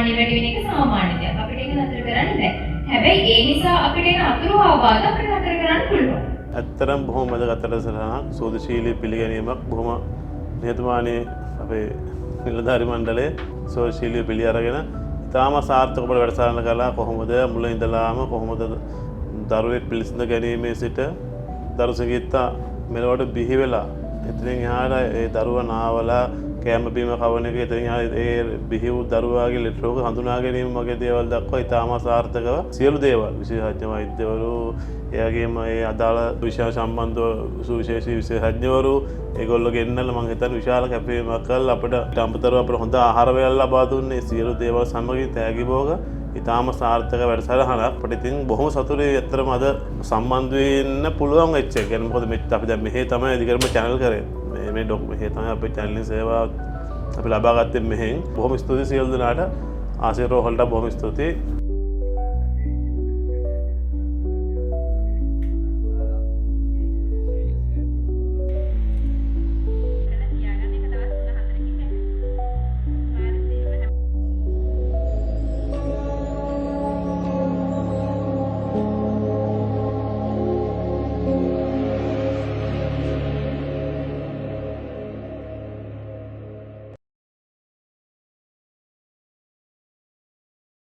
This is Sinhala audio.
හානි වැඩි වෙන එක සාමාන්‍ය දෙයක්. අපිට ඒක නතර කරන්න බෑ. හැබැයි ඒ නිසා අපිට එන අතුරු ආබාධ අපිට නතර කරන්න පුළුවන්. ඇත්තරම් බොහොම වැදගත් වැඩසටහනක්. සෝදශීලී පිළිගැනීමක් බොහොම නිහතමානී අපේ නිලධාරි මණ්ඩලයේ සෝදශීලී පිළි අරගෙන ඉතාම සාර්ථක අපේ වැඩසටහන කළා. කොහොමද මුල ඉඳලාම කොහොමද දරුවෙක් පිළිසිඳ ගැනීමේ සිට දරු සිඟිත්තා මෙලොවට බිහි වෙලා එතනින් එහාට ඒ දරුවා නාවලා කෑම බීම කවන එක එතනින් එහාට ඒ බිහි වූ දරුවාගේ ලෙඩ රෝග හඳුනා ගැනීම වගේ දේවල් දක්වා ඉතාම සාර්ථකව සියලු දේවල් විශේෂඥ වෛද්‍යවරු එයාගේම ඒ අදාළ විෂය සම්බන්ධව සුවිශේෂී විශේෂඥවරු ඒගොල්ලෝ ගෙන්නලා මම හිතන්නේ විශාල කැපවීමක් කළා අපිට අමතරව අපිට හොඳ ආහාර වේල ලබා දුන්නේ සියලු දේවල් සමගින් තෑගි භෝග ඉතාම සාර්ථක වැඩසටහනක් අපිට ඉතින් බොහොම සතුටුයි ඇත්තටම අද සම්බන්ධ වෙන්න පුළුවන් වෙච්ච එක. يعني මොකද මෙච්චර අපි දැන් මෙහෙ තමයි දිගටම channel කරේ. මේ ඩොක් මෙහෙ තමයි අපේ channel සේවාව අපි ලබා ගත්තේ මෙහෙන්. බොහොම ස්තුතියි සියලු දෙනාට. ආශිර්වාද වලට බොහොම ස්තුතියි.